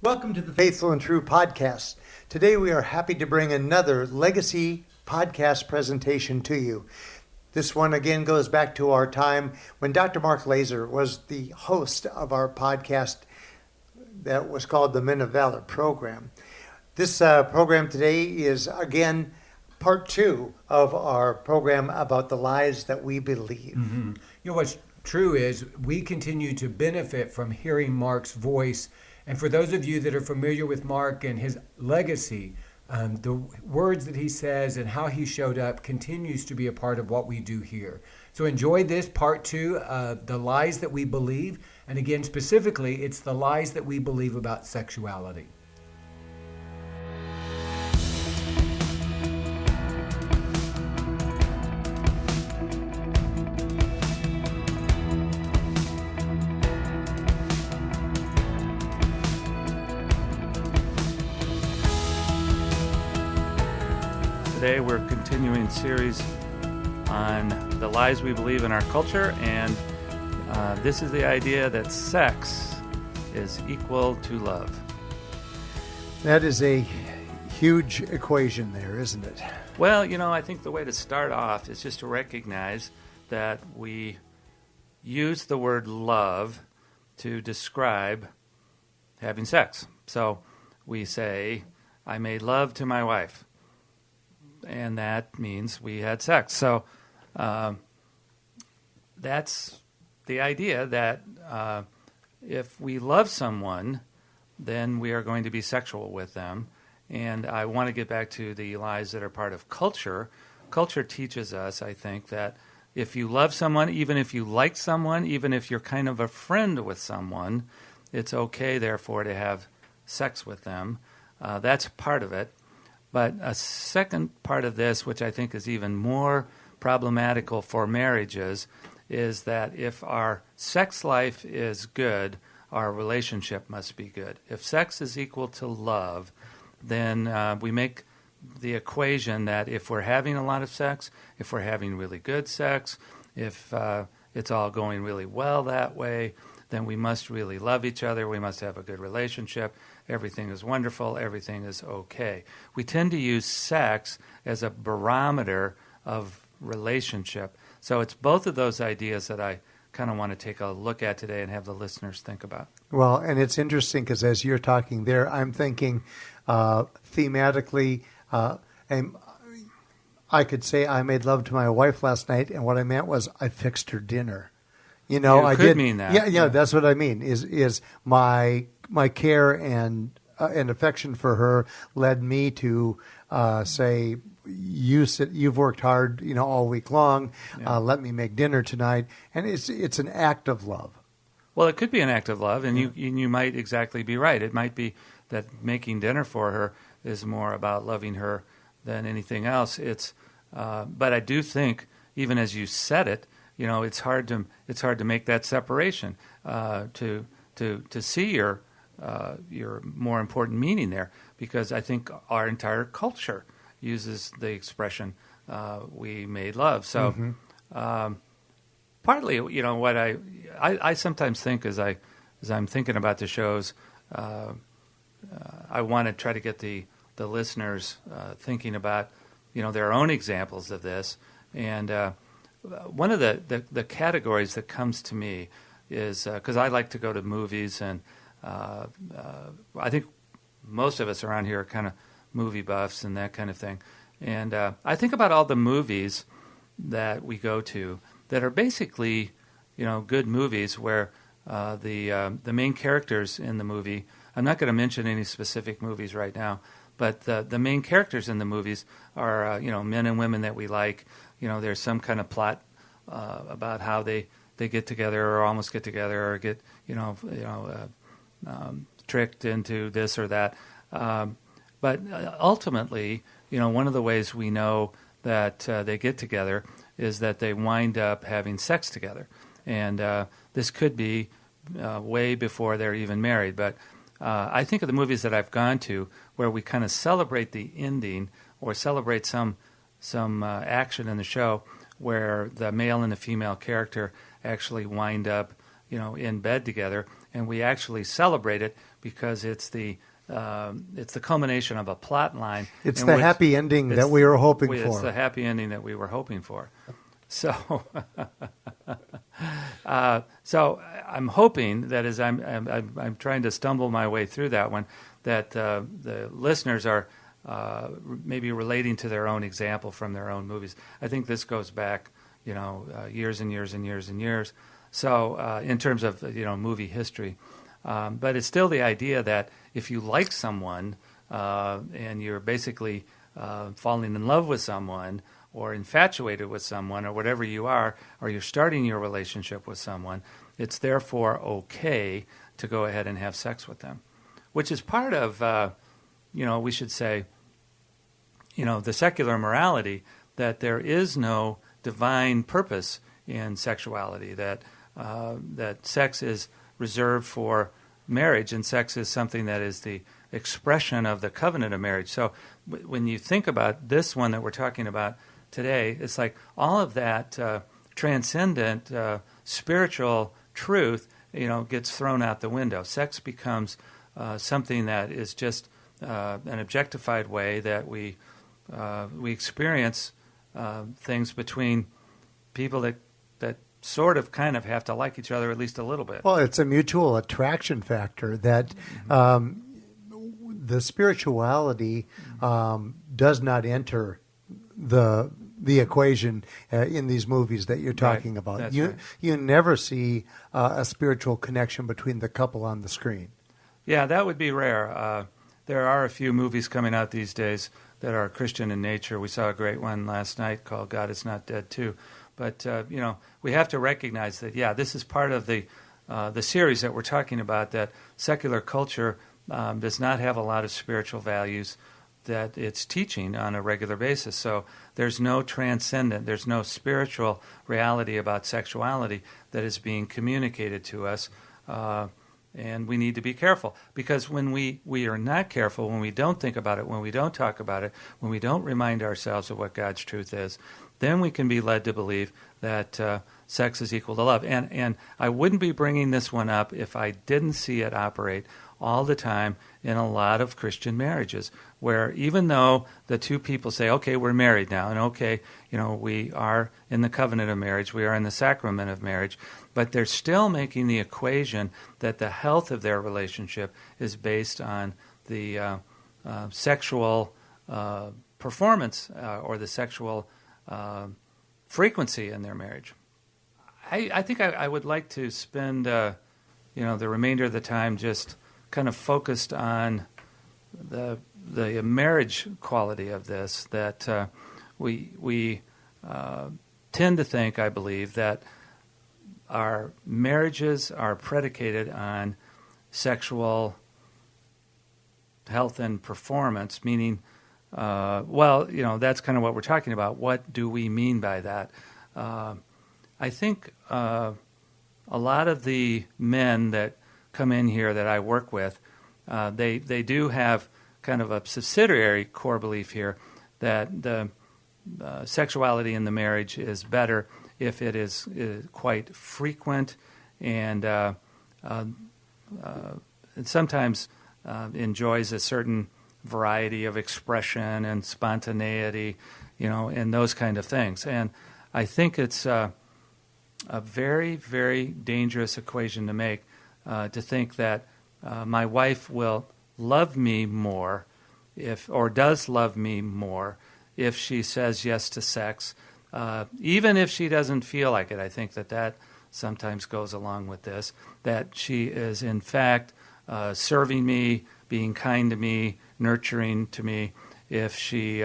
Welcome to the Faithful and True podcast. Today we are happy to bring another legacy podcast presentation to you. This one again goes back to our time when Dr. Mark Laaser was the host of our podcast that was called the Men of Valor program. This program today is again part 2 of our program about the lies that we believe. Mm-hmm. You know what's true is we continue to benefit from hearing Mark's voice. And for those of you that are familiar with Mark and his legacy, the words that he says and how he showed up continues to be a part of what we do here. So enjoy this part 2, the lies that we believe. And again, specifically, it's the lies that we believe about sexuality. Today we're continuing a series on the lies we believe in our culture, and this is the idea that sex is equal to love. That is a huge equation there, isn't it? Well, I think the way to start off is just to recognize that we use the word love to describe having sex. So we say, I made love to my wife. And that means we had sex. So that's the idea that if we love someone, then we are going to be sexual with them. And I want to get back to the lies that are part of culture. Culture teaches us, I think, that if you love someone, even if you like someone, even if you're kind of a friend with someone, it's okay, therefore, to have sex with them. That's part of it. But a second part of this, which I think is even more problematical for marriages, is that if our sex life is good, our relationship must be good. If sex is equal to love, then we make the equation that if we're having a lot of sex, if we're having really good sex, if it's all going really well that way, then we must really love each other, we must have a good relationship, everything is wonderful, everything is okay. We tend to use sex as a barometer of relationship. So it's both of those ideas that I kind of want to take a look at today and have the listeners think about. Well, and it's interesting because as you're talking there, I'm thinking thematically, and I could say I made love to my wife last night, and what I meant was I fixed her dinner. I could mean that. Yeah, that's what I mean. Is my care and affection for her led me to say, you've worked hard, all week long. Yeah. Let me make dinner tonight, and it's an act of love. Well, it could be an act of love, and you might exactly be right. It might be that making dinner for her is more about loving her than anything else. But I do think, even as you said it, it's hard to make that separation, to see your more important meaning there, because I think our entire culture uses the expression "we made love." So, partly, what I sometimes think as I'm thinking about the shows, I want to try to get the listeners thinking about their own examples of this. And one of the categories that comes to me is because I like to go to movies, and I think most of us around here are kind of movie buffs and that kind of thing. And I think about all the movies that we go to that are basically, good movies where the main characters in the movie, I'm not going to mention any specific movies right now, but the main characters in the movies are, men and women that we like. There's some kind of plot about how they get together or almost get together or get, tricked into this or that. But ultimately, one of the ways we know that they get together is that they wind up having sex together. And this could be way before they're even married. But I think of the movies that I've gone to where we kind of celebrate the ending or celebrate some action in the show where the male and the female character actually wind up, in bed together. and we actually celebrate it because it's the culmination of a plot line. It's the happy ending that we were hoping for. It's the happy ending that we were hoping for. So, so I'm hoping that as I'm trying to stumble my way through that one, that the listeners are maybe relating to their own example from their own movies. I think this goes back, years and years and years and years. So, in terms of movie history, but it's still the idea that if you like someone and you're basically falling in love with someone, or infatuated with someone, or whatever you are, or you're starting your relationship with someone, it's therefore okay to go ahead and have sex with them, which is part of, we should say, the secular morality, that there is no divine purpose in sexuality, that sex is reserved for marriage, and sex is something that is the expression of the covenant of marriage. So when you think about this one that we're talking about today, it's like all of that transcendent spiritual truth, gets thrown out the window. Sex becomes something that is just an objectified way that we experience things between people that sort of kind of have to like each other at least a little bit. Well, it's a mutual attraction factor that the spirituality does not enter the equation in these movies that you're talking about. That's You right. you never see a spiritual connection between the couple on the screen. Yeah, that would be rare. There are a few movies coming out these days that are Christian in nature. We saw a great one last night called God Is Not Dead Too. But, we have to recognize that, this is part of the series that we're talking about, that secular culture does not have a lot of spiritual values that it's teaching on a regular basis. So there's no transcendent, there's no spiritual reality about sexuality that is being communicated to us. And we need to be careful, because when we are not careful, when we don't think about it, when we don't talk about it, when we don't remind ourselves of what God's truth is, then we can be led to believe that sex is equal to love. And I wouldn't be bringing this one up if I didn't see it operate all the time in a lot of Christian marriages, where even though the two people say, okay, we're married now, and okay, we are in the covenant of marriage, we are in the sacrament of marriage, but they're still making the equation that the health of their relationship is based on the sexual performance or the sexual frequency in their marriage. I think I would like to spend the remainder of the time just kind of focused on the marriage quality of this, that we tend to think, I believe, that our marriages are predicated on sexual health and performance, meaning, that's kind of what we're talking about. What do we mean by that? I think a lot of the men that come in here that I work with, they do have kind of a subsidiary core belief here that the sexuality in the marriage is better if it is quite frequent and sometimes enjoys a certain variety of expression and spontaneity, and those kind of things. And I think it's a very, very dangerous equation to make, to think that my wife will love me more does love me more if she says yes to sex, even if she doesn't feel like it. I think that sometimes goes along with this, that she is in fact serving me, being kind to me, nurturing to me, if she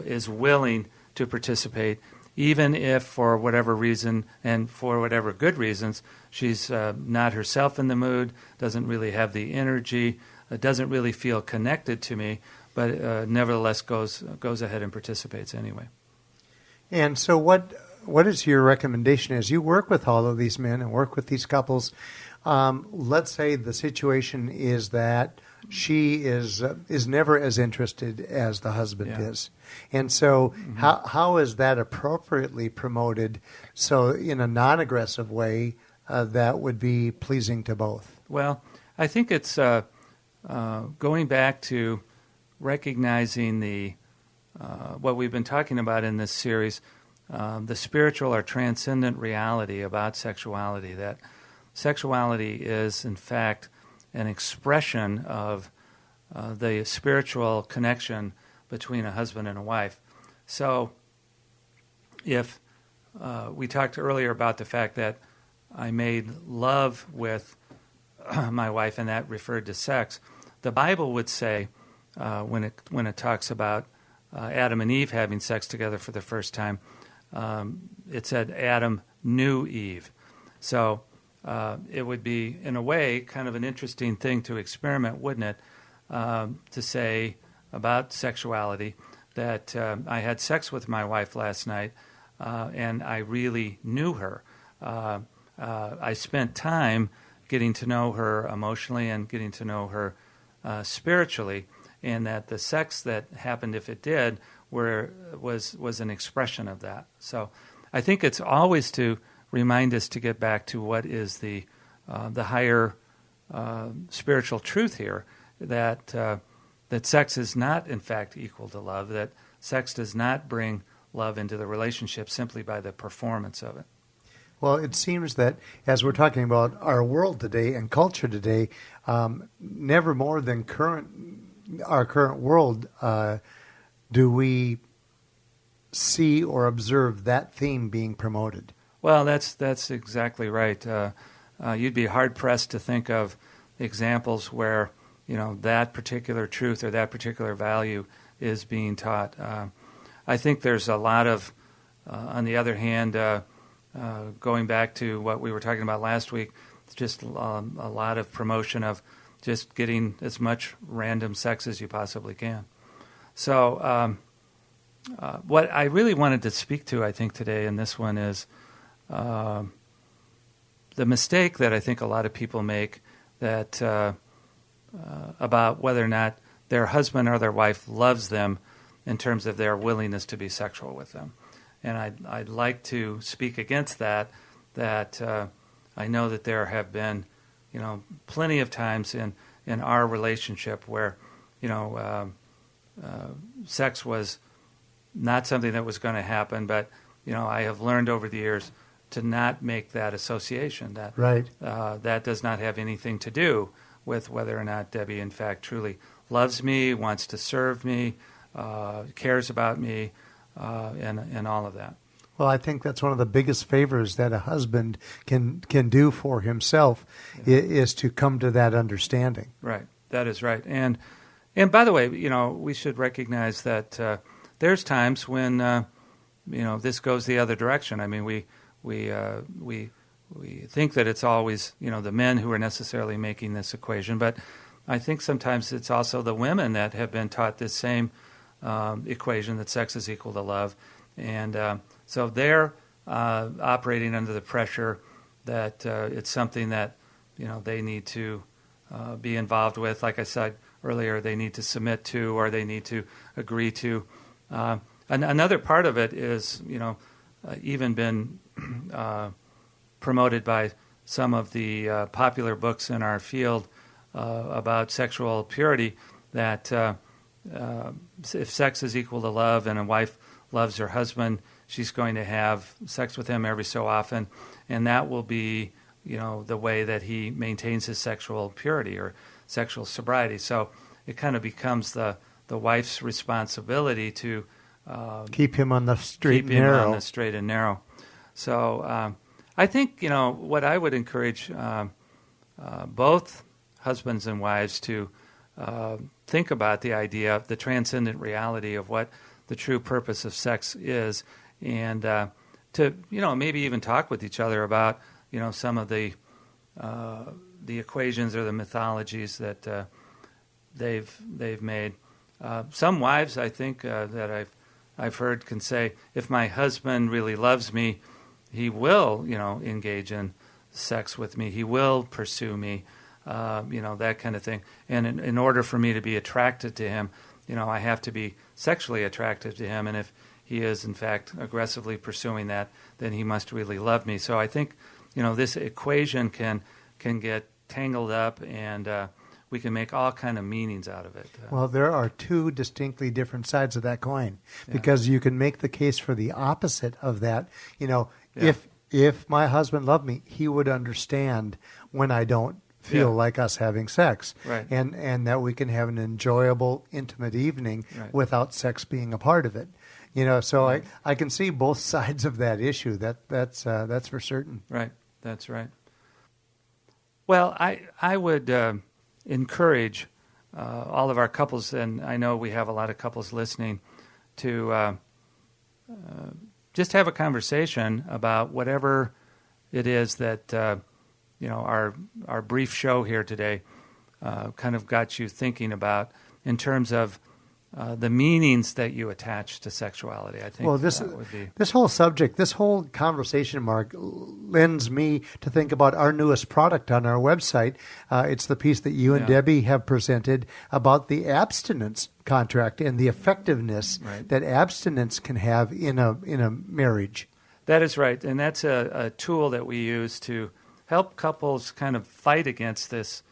is willing to participate, even if for whatever reason and for whatever good reasons she's not herself in the mood, doesn't really have the energy, doesn't really feel connected to me, but nevertheless goes ahead and participates anyway. And so what is your recommendation as you work with all of these men and work with these couples? Let's say the situation is that she is never as interested as the husband is. And so how is that appropriately promoted so in a non-aggressive way that would be pleasing to both? Well, I think it's going back to recognizing the what we've been talking about in this series, the spiritual or transcendent reality about sexuality, that sexuality is, in fact, an expression of the spiritual connection between a husband and a wife. So if we talked earlier about the fact that I made love with my wife, and that referred to sex, the Bible would say, when it talks about Adam and Eve having sex together for the first time, it said Adam knew Eve. So it would be, in a way, kind of an interesting thing to experiment, wouldn't it, to say about sexuality that I had sex with my wife last night and I really knew her. I spent time getting to know her emotionally and getting to know her spiritually, and that the sex that happened, if it did, was an expression of that. So I think it's always to remind us to get back to what is the higher spiritual truth here, that sex is not, in fact, equal to love, that sex does not bring love into the relationship simply by the performance of it. Well, it seems that as we're talking about our world today and culture today, never more than our current world do we see or observe that theme being promoted. Well, that's exactly right. You'd be hard-pressed to think of examples where that particular truth or that particular value is being taught. I think there's a lot of, on the other hand, going back to what we were talking about last week, just a lot of promotion of just getting as much random sex as you possibly can. So what I really wanted to speak to, I think, today in this one is the mistake that I think a lot of people make that about whether or not their husband or their wife loves them in terms of their willingness to be sexual with them. And I'd like to speak against that I know that there have been, plenty of times in our relationship where, sex was not something that was going to happen, but, I have learned over the years to not make that association. That right. That does not have anything to do with whether or not Debbie, in fact, truly loves me, wants to serve me, cares about me, and all of that. Well, I think that's one of the biggest favors that a husband can do for himself, is to come to that understanding. Right. That is right. And by the way, we should recognize that there's times when this goes the other direction. I mean, we think that it's always the men who are necessarily making this equation, but I think sometimes it's also the women that have been taught this same equation, that sex is equal to love, and so they're operating under the pressure that it's something that they need to be involved with. Like I said earlier, they need to submit to, or they need to agree to. Another part of it is even been promoted by some of the popular books in our field about sexual purity, that if sex is equal to love and a wife loves her husband, she's going to have sex with him every so often, and that will be, the way that he maintains his sexual purity or sexual sobriety. So it kind of becomes the wife's responsibility to keep him on the straight and narrow. So I think, what I would encourage both husbands and wives to think about the idea of the transcendent reality of what the true purpose of sex is, and to maybe even talk with each other about some of the equations or the mythologies that they've made. Some wives, I think, that I've heard can say, if my husband really loves me, he will engage in sex with me, he will pursue me, that kind of thing. And in order for me to be attracted to him, I have to be sexually attracted to him, and if he is, in fact, aggressively pursuing that, then he must really love me. So I think this equation can get tangled up, and we can make all kind of meanings out of it. Well, there are two distinctly different sides of that coin, Yeah. because you can make the case for the opposite of that. Yeah. If my husband loved me, he would understand when I don't feel Yeah. like us having sex, Right. and that we can have an enjoyable, intimate evening Right. without sex being a part of it. So Right. I can see both sides of that issue. That's for certain. Right, that's right. Well, I would encourage all of our couples, and I know we have a lot of couples listening, to just have a conversation about whatever it is that our brief show here today kind of got you thinking about in terms of the meanings that you attach to sexuality. I think This would be... this whole subject, this whole conversation, Mark, lends me to think about our newest product on our website. It's the piece that you and Yeah. Debbie have presented about the abstinence contract and the effectiveness Right. that abstinence can have in a marriage. That is right, and that's a tool that we use to help couples kind of fight against this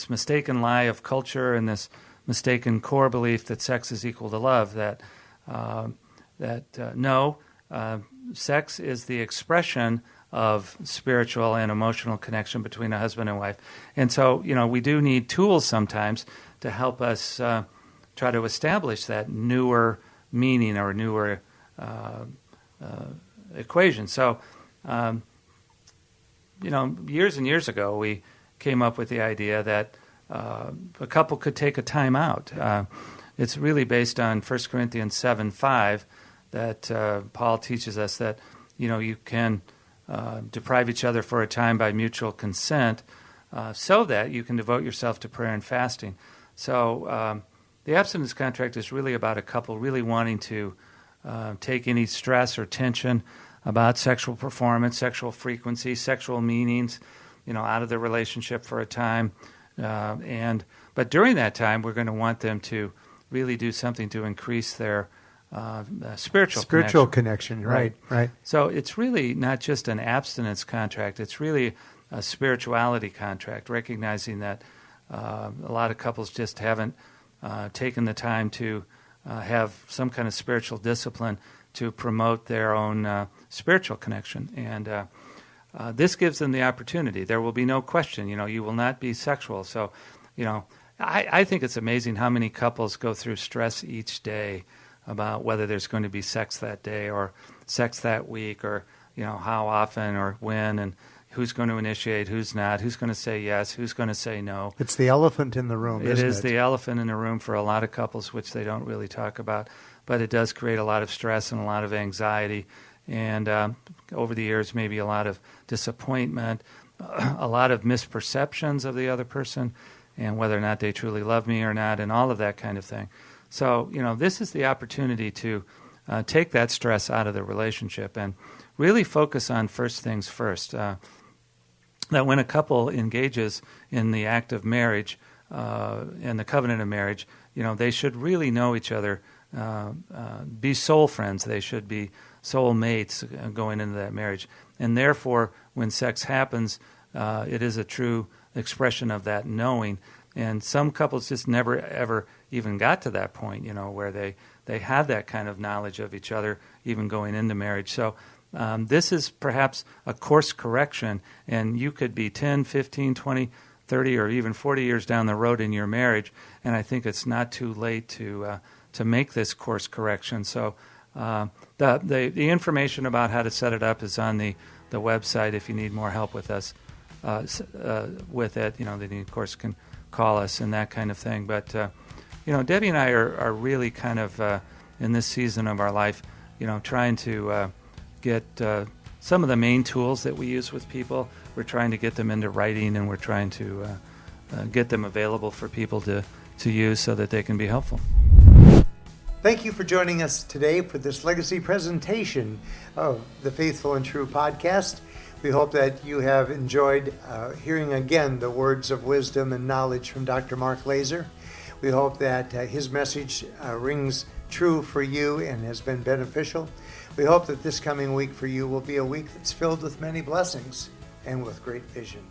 mistaken lie of culture and this mistaken core belief that sex is equal to love. No, sex is the expression of spiritual and emotional connection between a husband and wife, and so we do need tools sometimes to help us try to establish that newer meaning or newer equation. So, years and years ago, we came up with the idea that a couple could take a time out. It's really based on 1 Corinthians 7:5 that Paul teaches us that, you can deprive each other for a time by mutual consent so that you can devote yourself to prayer and fasting. So the abstinence contract is really about a couple really wanting to take any stress or tension about sexual performance, sexual frequency, sexual meanings, out of the relationship for a time. But during that time, we're going to want them to really do something to increase their spiritual connection. Right. So it's really not just an abstinence contract. It's really a spirituality contract, recognizing that a lot of couples just haven't taken the time to have some kind of spiritual discipline to promote their own spiritual connection. And this gives them the opportunity. There will be no question. You will not be sexual. So, I think it's amazing how many couples go through stress each day about whether there's going to be sex that day or sex that week, or how often or when, and who's going to initiate, who's not, who's going to say yes, who's going to say no. It's the elephant in the room, isn't it? It is the elephant in the room for a lot of couples, which they don't really talk about. But it does create a lot of stress and a lot of anxiety. And over the years, maybe a lot of disappointment, a lot of misperceptions of the other person, and whether or not they truly love me or not, and all of that kind of thing. So, this is the opportunity to take that stress out of the relationship and really focus on first things first. That when a couple engages in the act of marriage and the covenant of marriage, they should really know each other, be soul friends. They should be soul mates going into that marriage. And therefore, when sex happens, it is a true expression of that knowing. And some couples just never, ever even got to that point, where they had that kind of knowledge of each other even going into marriage. So this is perhaps a course correction, and you could be 10, 15, 20, 30, or even 40 years down the road in your marriage, and I think it's not too late to make this course correction. So the information about how to set it up is on the website if you need more help with us with it. Then you, of course, can call us and that kind of thing. But, Debbie and I are really kind of in this season of our life, trying to get some of the main tools that we use with people. We're trying to get them into writing, and we're trying to get them available for people to use so that they can be helpful. Thank you for joining us today for this legacy presentation of the Faithful and True podcast. We hope that you have enjoyed hearing again the words of wisdom and knowledge from Dr. Mark Laaser. We hope that his message rings true for you and has been beneficial. We hope that this coming week for you will be a week that's filled with many blessings and with great vision.